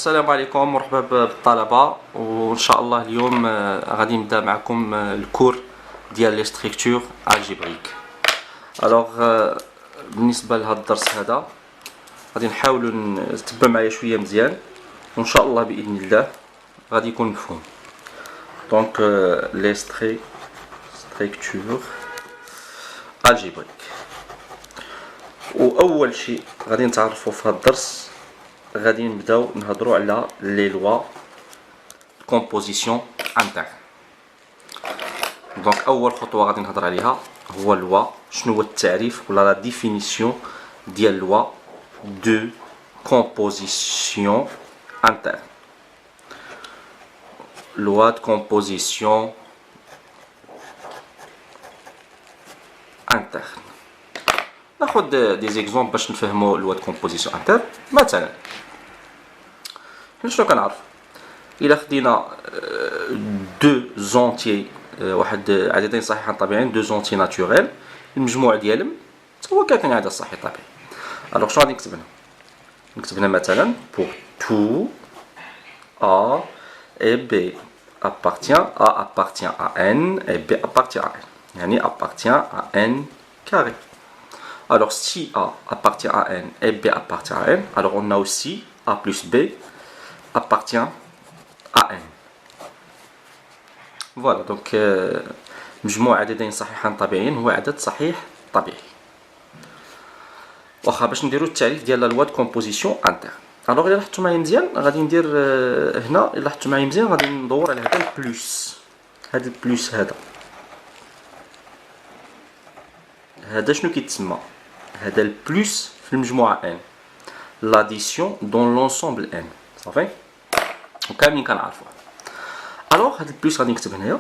السلام عليكم، مرحبا بالطلبه. وان شاء الله اليوم غادي نبدا معكم الكور ديال لي ستركتور الجبريك. الوغ بالنسبه لهذا الدرس هذا غادي نحاولوا نتبعوا معايا شويه مزيان، وان شاء الله باذن الله غادي يكون مفهوم. دونك لي ستركتور الجبريك، واول شيء غادي نتعرفوا في هذا الدرس غادي نبداو نهضروا على لي لوا كومبوزيسيون انترن. دونك اول خطوه غادي نهضر عليها هو لوا، شنو هو التعريف ولا لا ديفينيسيون ديال لوا دو كومبوزيسيون انترن. لوا دو كومبوزيسيون انترن، ناخذ دي زيكزومبل باش نفهموا لوا دو كومبوزيسيون انترن. مثلا شنو كنعرف الا خدينا دو زونتي، واحد عددين صحيحين طبيعيين، دو زونتي ناتوريل، المجموع ديالهم هو كان عدد صحيح طبيعي. الوغ شنو غادي نكتب هنا؟ نكتب هنا مثلا pour tout A et B appartient à N et B appartient à N, يعني appartient à N carré. Alors si A appartient à N et B appartient à N, alors on a aussi A plus B appartient à N. Voilà, donc مجموع عددين صحيحين طبيعيين هو عدد صحيح طبيعي. واخا باش نديرو التعريف ديال لا لوا دو كومبوزيسيون انترن. الوغ الا لاحظتوا معايا مزيان غادي ندير هنا، الا لاحظتوا معايا مزيان غادي ندور على هذا البلوس، هذا البلوس هذا شنو كيتسمى؟ هذا البلوس في المجموعه ان، لاديسيون دون لونسومبل ان، صافي وكاملين كنعرفوها. الوغ هاد البلوس غادي نكتب هنايا،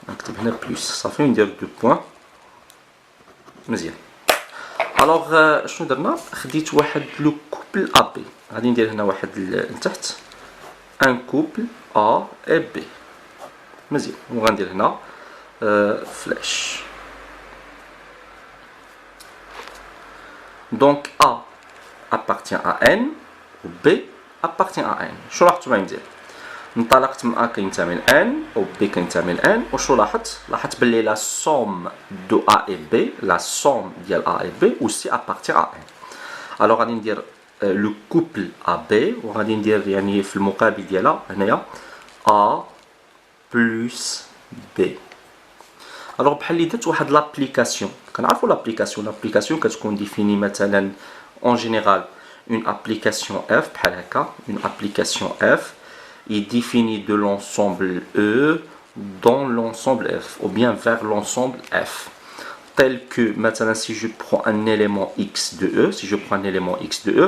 نكتب هنا بلوس، صافي ندير دو بوين مزيان. الوغ شنو درنا؟ خديت واحد لو كوبل ا بي، غادي ندير هنا واحد لتحت ان كوبل ا اي بي مزيان، وغندير هنا فلاش. دونك A appartient à N و B appartient à N. شو لاحظتوا معايا مزيان؟ انطلقت من A كينتمي ل N و B كينتمي ل N، وشو لاحظت بلي لا سوم دو A et B، لا سوم ديال A et B aussi appartient à N. الوغ غادي ندير لو كوبل A B، وغادي ندير يعني في المقابل ديالها هنايا A plus B. الوغ بحال اللي درت واحد لابليكاسيون، كنعرفوا لابليكاسيون كتكون ديفيني مثلا اون جينيرال اون ابليكاسيون اف بحال هكا، اون ابليكاسيون اف est définie de l'ensemble E dans l'ensemble F ou bien vers l'ensemble F, tel que maintenant si je prends un élément X de E,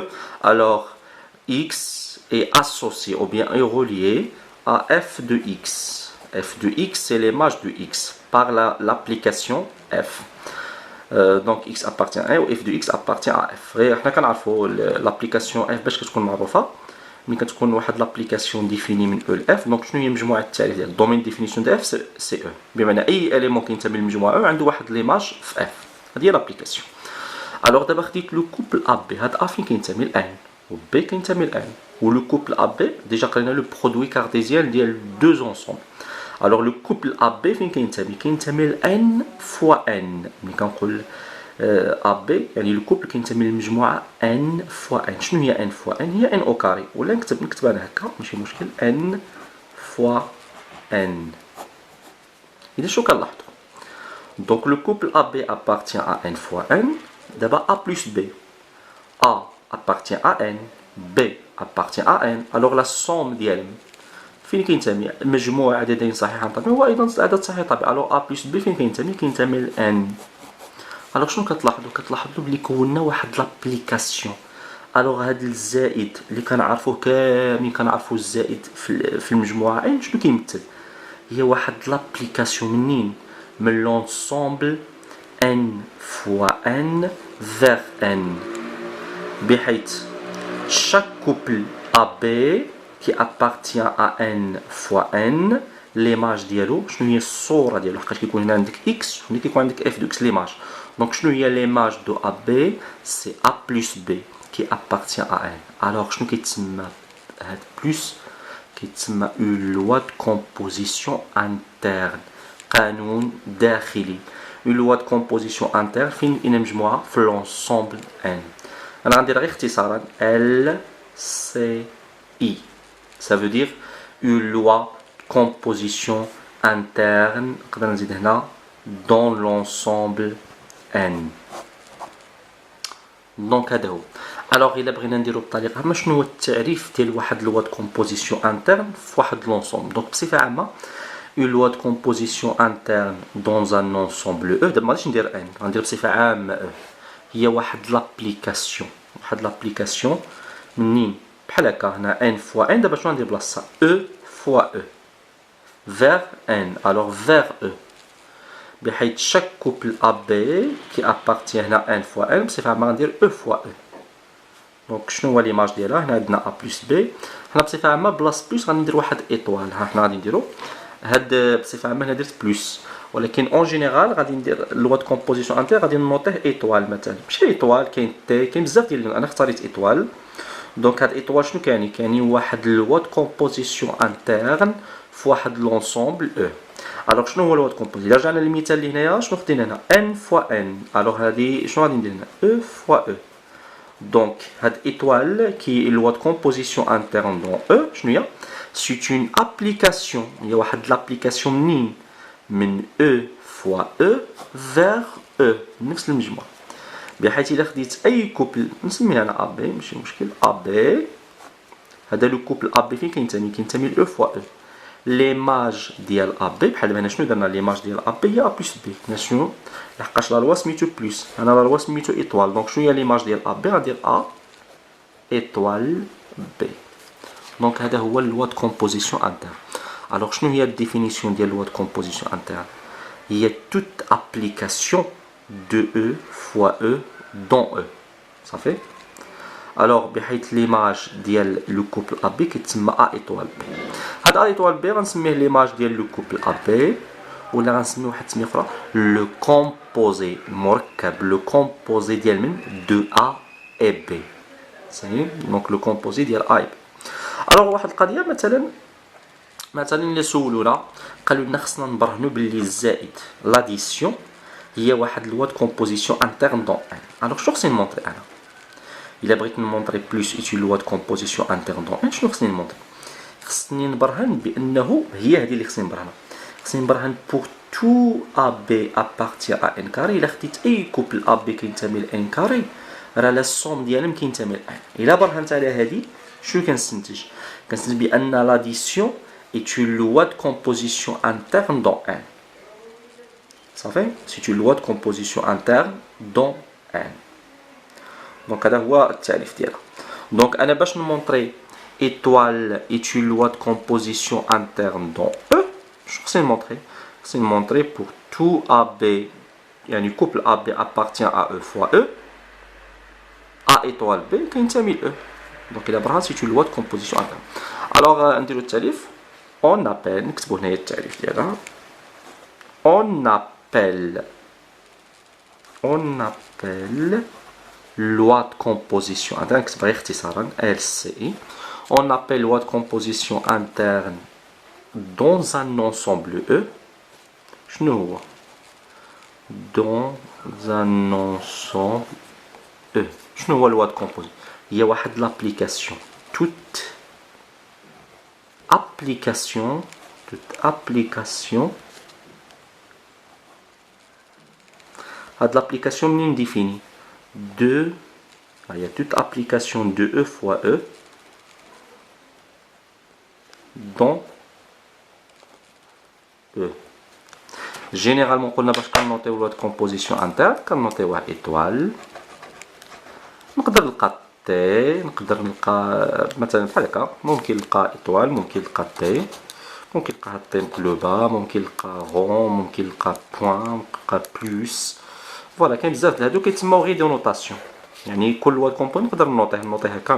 alors X est associé ou bien est relié à F de X. F de X c'est l'image de X par l'application F. Donc X appartient à E ou F de X appartient à F. حنا كنعرفوا l'application F باش كتكون معروفه ملي كتكون واحد لابليكاسيون ديفيني من او لاف. دونك شنو هي مجموعه التعريف ديال الدومين ديفينيسيون دو اف؟ سي او، بمعنى اي اليمون كينتمي للمجموعه او عنده واحد ليماج في اف، هذه هي لابليكاسيون. الوغ دابا خديت لو كوبل ا بي، هاد ا فين كينتمي لان و بي كينتمي لان، و لو كوبل ا بي ديجا قرينا لو برودوي كارتيزيان ديال دو زونسومبل. الوغ لو كوبل ا بي فين كينتمي لان فوا ان. ملي كنقول ا بي يعني لو كوبل كينتمي للمجموعه ان فوا ان. شنو هي ان فوا ان؟ هي ان او كاري، ولا نكتب انا هكا ماشي مشكل، ان فوا ان. اذا شنو كنلاحظوا؟ دونك لو كوبل ا بي appartient à n fois n. دابا a plus b، a appartient à n، b appartient à n. الوغ لا سوم ديالهم فين كينتمي؟ مجموع عددين صحيحين طبيعي هو ايضا عدد صحيح طبيعي. الوغ a plus b فين كينتمي ل n. الوغ شنو كتلاحظوا بلي كونا واحد لابليكاسيون. الوغ هاد الزائد اللي كنعرفوه كاملين، كنعرفوا الزائد في المجموعه ان شنو كيمثل؟ هي واحد لابليكاسيون منين؟ من لونسومبل ان فوا ان فيغ ان، بحيث chaque couple AB qui appartient à n fois n، ليماج ديالو شنو هي الصوره ديالو؟ حقاش كيكون هنا عندك اكس وهنا كيكون عندك اف دو اكس ليماج. دونك شنو هي ليماج دو ا بي؟ سي ا بلس بي qui appartient à n. alors شنو كيتسمى هاد بلس كيتسمى une loi de composition interne قانون داخلي. une loi de composition interne فين إنا مجموعة في l'ensemble N. أنا غندير غير اختصارا LCI. ça veut dire une loi de composition interne نقدر نزيد هنا dans l'ensemble N. دونك هذا هو. الوغ الا بغينا نديرو بطريقه عامه شنو هو التعريف ديال واحد لوا دو كومبوزيسيون انترن في واحد لونسومبل. دونك بصفه عامه اون لوا دو كومبوزيسيون انترن دون ان انسومبل او دابا ما غاديش ندير ان غندير بصفه عامه او هي واحد لابليكاسيون منين بحال هكا هنا ان فوا ان دابا شنو غندير بلاصتها او فوا او vers n alors vers e بحيث chaque couple AB qui appartient هنا n fois n بصفه عامه غندير e fois e. دونك شنو هو ليماج ديالها هنا عندنا a plus b حنا بصفه عامه بلاص بلس غندير واحد ايطوال. ها حنا غادي نديرو هاد بصفه عامه هنا درت بلس ولكن اون جينيرال غادي ندير لوا دو كومبوزيسيون انتر غادي نوطيه ايطوال مثلا ماشي ايطوال كاين تي كاين بزاف ديال انا اختاريت ايطوال. دونك هاد ايطوال شنو كاين واحد لوا دو كومبوزيسيون انترن في واحد لونسومبل او. الوغ شنو هو لوا دو كومبوزيسيون الا رجعنا للمثال اللي هنايا شنو خدينا هنا ان فوا ان الوغ هادي شنو غادي ندير هنا او فوا او. دونك هاد ايطوال كي لوا دو كومبوزيسيون انترن دون او شنو هي سي اون ابليكاسيون هي واحد لابليكاسيون منين من او فوا او فيغ او نفس المجموعه بحيث الا خديت اي كوبل نسميها انا ا بي ماشي مشكل ا بي هذا لو كوبل ا بي فين كينتمي ل او فوا او ليماج ديال ا بي بحال هنا شنو درنا ليماج ديال ا بي هي ا بلس بي حنا شنو لحقاش لا لوا سميتو بلس انا لا لوا سميتو ايطوال دونك شنو هي ليماج ديال ا بي غندير ا ايطوال بي. دونك هذا هو لوا دو كومبوزيسيون انتر. الوغ شنو هي الديفينيسيون ديال لوا دو كومبوزيسيون انتر هي توت ابليكاسيون de E fois E dans E. Ça fait alors بحيث ليماج ديال لو كوبل ا بي كيتسمى ا ايطوال بي. هاد ا ايطوال بي غنسميه ليماج ديال لو كوبل ا بي ولا غنسميه واحد التسميه اخرى لو كومبوزي المركب لو كومبوزي ديال من دو ا اي بي. صحيح دونك لو كومبوزي ديال ا اي بي. الوغ واحد القضيه مثلا اللي سولونا قالوا لنا خصنا نبرهنوا باللي الزائد لاديسيون هي واحد لوا دو كومبوزيسيون انترن دون ان. الوغ شنو خصني نمونطري انا الا بغيت نمونطري بلوس ايتي لوا دو كومبوزيسيون انترن دون ان شنو خصني نمونطري خصني نبرهن بانه هي هذه اللي خصني نبرهنها خصني نبرهن بور تو ا بي ابارتي ا ان كاري الا خديت اي كوبل ا بي كينتمي ل ان كاري راه لا سوم ديالهم كينتمي ل ان. الا برهنت على هذه شنو كنستنتج بان لاديسيون est une loi de composition interne dans n. Ça fait c'est une loi de composition interne dans n. Donc هذا هو التعريف ديالها. Donc انا باش نمونطري étoile est une loi de composition interne dans E شنو خصني نمونطري خصني نمونطري pour tout AB يعني couple AB appartient à E fois E A étoile B كينتمي ل E. Donc إلا برهان c'est une loi de composition interne. Alors نديرو التعريف on appelle نكتبو هنايا التعريف ديالها on appelle loi de composition interne نكتب غير اختصارا LCI on appelle loi de composition interne dans un ensemble E شنو هو dans un ensemble E شنو هو loi de composition هي واحد l'application toute application هاد l'application منين définie de il y a toute application de E fois E dans E. Généralement قلنا باش كنوطيو لوا د كومبوزيسيون انتر كنوطيوها ايطوال نقدر نلقى تي نقدر نلقى مثلا بحال هكا ممكن نلقى ايطوال ممكن نلقى تي ممكن نلقى هاد تي مقلوبه ممكن نلقى رون ممكن نلقى بوين نلقى بلوس فوالا كاين بزاف د هادو كيتسموا غير دي نوطاسيون يعني كل لوا كومبون نقدر نوطيه هكا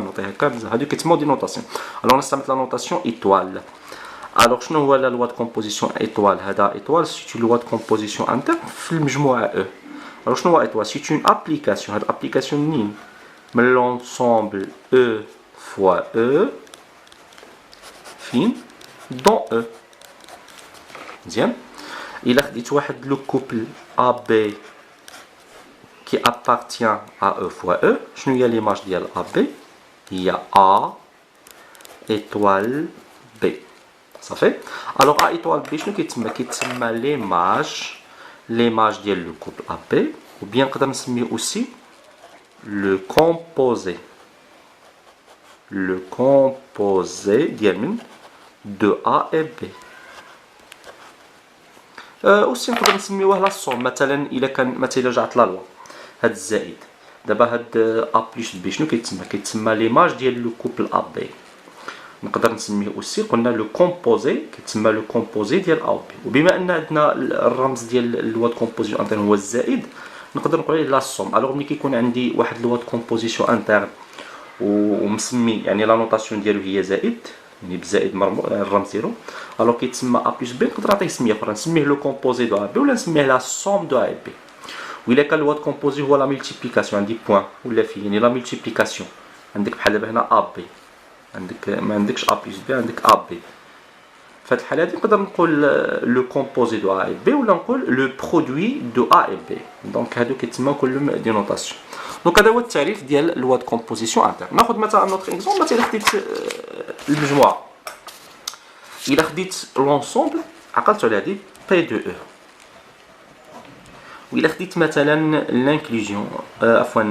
بزاف هادو كيتسموا دي نوطاسيون. الوغ نستعمل لا نوطاسيون ايطوال. الوغ شنو هو لا لوا د كومبوزيسيون ايطوال هذا ايطوال سي لوا د كومبوزيسيون انتر في المجموعه او. الوغ شنو هو ايطوال سي اون ابليكاسيون هاد ابليكاسيون منين من l'ensemble E fois E فين dans E. مزيان. إلا خديت واحد لو كوبل AB qui appartient à E fois E, شنو هي l'image ديال AB؟ هي A étoile B. صافي. Alors A étoile B شنو كيتسمى؟ كيتسمى l'image ديال لو كوبل AB, ou bien نقدر نسميه aussi le composé. Le composé ديال من de A et B. aussi نقدر نسميوه لا صوم. مثلا الا كان مثلا رجعت لا لوا هاد الزائد دابا هاد ا بلس بي شنو كيتسمى؟ كيتسمى ليماج ديال لو كوبل ا بي. نقدر نسميه اوسي قلنا لو كومبوزي كيتسمى لو كومبوزي ديال ا بي. وبما ان عندنا الرمز ديال لوا د كومبوزيسيون انترن هو الزائد نقدر نقول عليه لا صوم. الوغ ملي كيكون عندي واحد لوا د كومبوزيسيون انترن ومسمي يعني لا نوطاسيون ديالو هي زائد يعني بزائد مرموز الرمز ديالو الوغ كيتسمى ا بلس بي. نقدر نعطيه سميه اخرى نسميه لو كومبوزي دو ا بي ولا نسميه لا صوم دو ا بي. وإلا كان لوا د كومبوزي هو لا ملتيبليكاسيون عندي بوان ولا فيه يعني لا ملتيبليكاسيون عندك بحال دابا هنا ا بي عندك ما عندكش ا بلس بي عندك ا بي. في هذه الحاله هذه نقدر نقول لو كومبوزي دو ا بي ولا نقول لو برودوي دو ا بي. دونك هادو كيتسموا كلهم دي نوطاسيون. دونك هذا هو التعريف ديال لوا د كومبوزيسيون انتر. ناخذ مثلا نوتر اكزومبل. مثلا خديت المجموعه إلا خديت لونسومبل عقلت على هذه بي دو او. وإلا خديت مثلا لانكلوزيون عفوا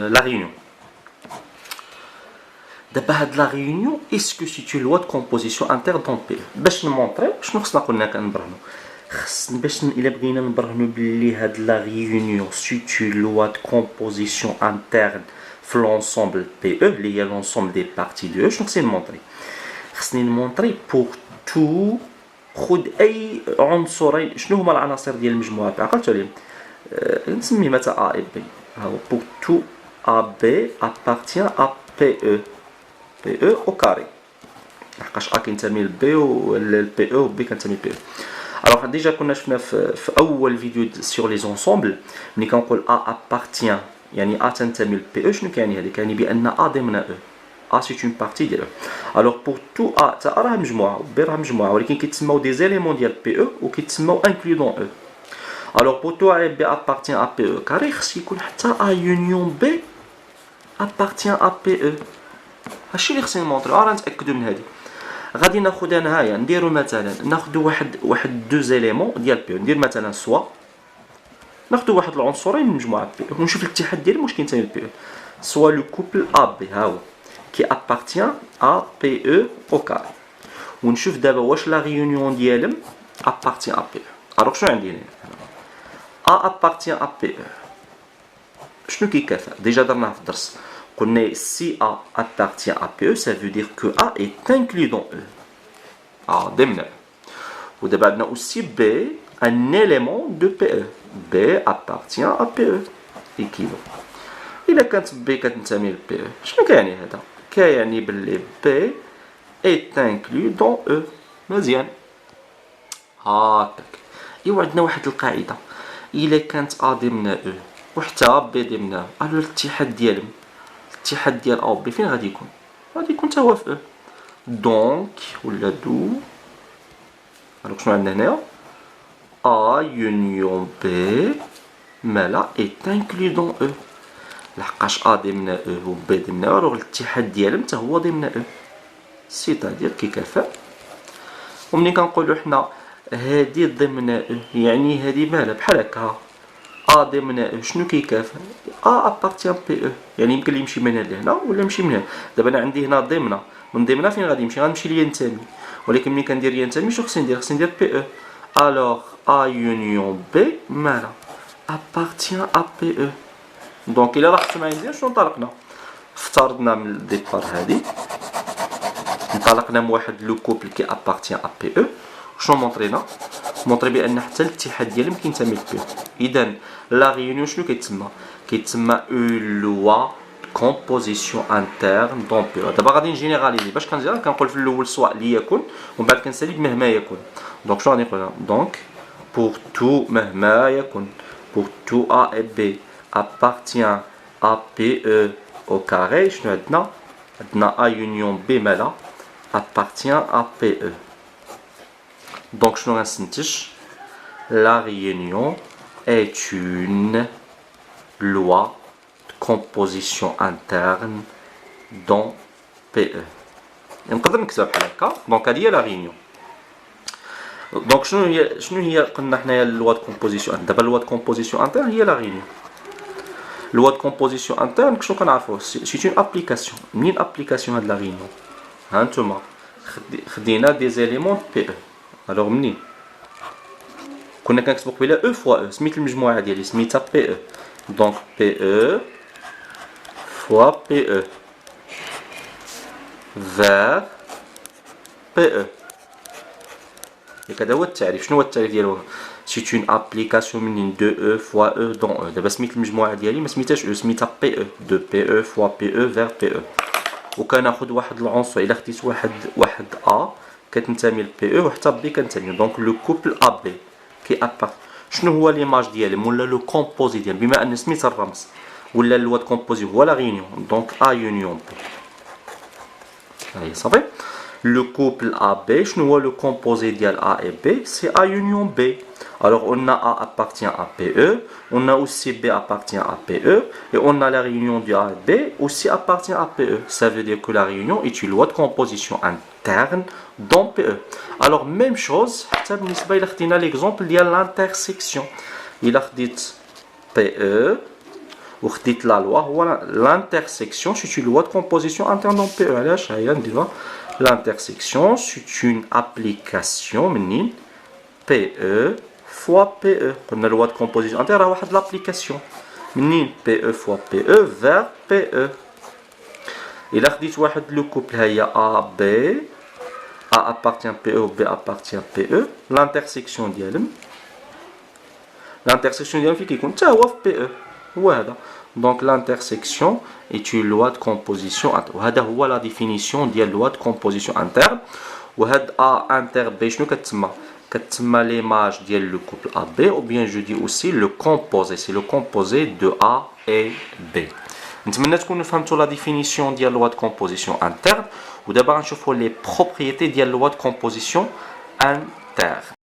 لا ريونيون. دابا هاد لا ريونيون اسكو سيتي لوا د كومبوزيسيون انتر دون بي. باش نمونطريو شنو خصنا قلنا كنبرهنو باش الا بغينا نبرهنو بلي هاد لا ريونيون سيتي لوا د كومبوزيسيون انترن في لونسومبل بي او اللي هي لونسومبل دي بارتي دو او. شنو خصني نمونطري؟ خصني نمونطري بور تو خد اي عنصرين. شنو هما العناصر ديال المجموعه؟ عقلتوا عليهم نسميه مثلا A et B. Pour tout AB appartient à PE. PE au carré. لحقاش A كينتمي ل B و PE و B كينتمي ل PE. Alors déjà كنا شفنا في أول فيديو sur les ensembles ملي كنقول A appartient يعني A تنتمي ل PE شنو كيعني هذا؟ كيعني بأن A ضمن E. A c'est une partie ديال E. Alors pour tout A تا A راه مجموعة و B راه مجموعة ولكن كيتسموا des éléments ديال PE و كيتسموا inclus dans E. Alors pour tout A et B appartient à PE carré خص يكون حتى A union B appartient à PE. هادشي اللي خصني نمونطرو. راه نتاكدوا من هذه. غادي ناخذ انايا نديرو مثلا ناخذ واحد دو زيليمون ديال بي. ندير مثلا سوا ناخذ واحد العنصرين من مجموعه بي ونشوف الاتحاد ديالهم واش كينتمي ل بي. سوا لو كوبل ا بي ها هو كي appartient à PE au carré. ونشوف دابا واش لا ريونيون ديالهم appartient à PE. الوغ شنو عندي هنا؟ A appartient à PE. شنو كيكافئ؟ ديجا درناه في الدرس قلنا si A appartient à PE ça veut dire que A est inclus dans E. A ضمن E. ودابا عندنا aussi B un élément de PE. B appartient à PE. équivalent. إلا كانت B كتنتمي ل PE شنو كيعني هذا؟ كيعني بلي B est inclus dans E. مزيان. هاكاك. إيوا عندنا واحد القاعدة. إلا كانت A ضمن E وحتى B ضمن E الو الاتحاد ديالهم الاتحاد ديال A و B فين غادي يكون؟ غادي يكون تا هو في E. دونك ولا دو الوغ شنو عندنا هنايا؟ A union B مالا est inclus dans E. لحقاش A ضمن E و B ضمن E الوغ الاتحاد ديالهم تا هو ضمن E. سيتادير كيكافئ. ومنين كنقولو حنا هادي ضمن E يعني هادي مالها بحال هكا A ضمن E شنو كيكافئ؟ A appartient PE يعني يمكن لي يمشي من هنا لهنا ولا يمشي من هنا. دابا انا عندي هنا ضمن من ضمن فين غادي يمشي؟ غنمشي ليا ينتمي. ولكن ملي كندير ينتمي شنو خصني ندير؟ خصني ندير PE. الوغ A union B مالا appartient à PE. دونك الا لاحظتوا معايا مزيان شنو انطلقنا؟ افترضنا من الديبار هادي انطلقنا من واحد لو كوبل كي appartient à PE. شنو مونطرينا؟ مونطري بان حتى الاتحاد ديالهم كينتمي ل PE. اذا لا ريونيون شنو كيتسمى؟ كيتسمى اون لوا كومبوزيسيون انترن دون بي. دابا غادي نجينيراليزي باش كنجي كنقول في الاول سواء ليكن ومن بعد كنسالي مهما يكن. دونك شنو غادي نقول؟ دونك بور تو مهما يكن بور تو A et B appartient à PE au carré شنو عندنا؟ عندنا A union B مالا appartient à PE. Donc, je nous la réunion est une loi de composition interne dans PE. Donc, elle est la réunion. Donc, je nous la loi de composition interne. La loi de composition interne, est la réunion. Loi de composition interne, c'est une application. Une application de la réunion. On a des éléments de PE. Alors, منين كنا كنكتبوا قبيله E fois E سميت المجموعة ديالي سميتها PE. Donc PE fois PE vers PE. هذا هو التعريف. شنو هو التعريف ديالو؟ C'est une application منين de E fois E dans E. دابا سميت المجموعة ديالي ما سميتهاش E سميتها PE. De PE fois PE vers PE. وكناخذ واحد العنصر إلا خديت واحد A كتنتمي ل PE وحتى B كتنتمي. Donc le couple AB كي ابارت. شنو هو ليماج ديالهم ولا لو كومبوزي ديالهم بما ان سميت الرمز ولا اللوا د كومبوزي هو لا ريونيون. دونك A union B. هاي صافي. Le couple AB, شنو le composé ديال A et B, c'est A union B. Alors on a A appartient à PE, on a aussi B appartient à PE, et on a la réunion du A et B aussi appartient à PE. Ça veut dire que la réunion est une loi de composition interne dans PE. Alors même chose, بالنسبة إلى خدينا l'exemple ديال l'intersection. إلا خديت PE وخديت la loi هو l'intersection c'est une loi de composition interne dans PE. علاش هيا نديروها. L'intersection, c'est une application منين PE fois PE. On a la loi de composition interne à l'application. منين PE fois PE vers PE. إلا خديت واحد le couple هي AB, A appartient à PE ou B appartient à PE. L'intersection ديالهم فين كيكون حتى هو في PE. هو هذا. Donc l'intersection est une loi de composition interne. وهذا هو la définition ديال loi de composition interne. وهاد A inter B شنو كتسمى؟ كتسمى l'image ديال le couple AB ou bien je dis aussi le composé. C'est le composé de A et B. نتمنى تكونوا فهمتوا la définition ديال loi de composition interne. ودابا غنشوفوا les propriétés ديال loi de composition interne.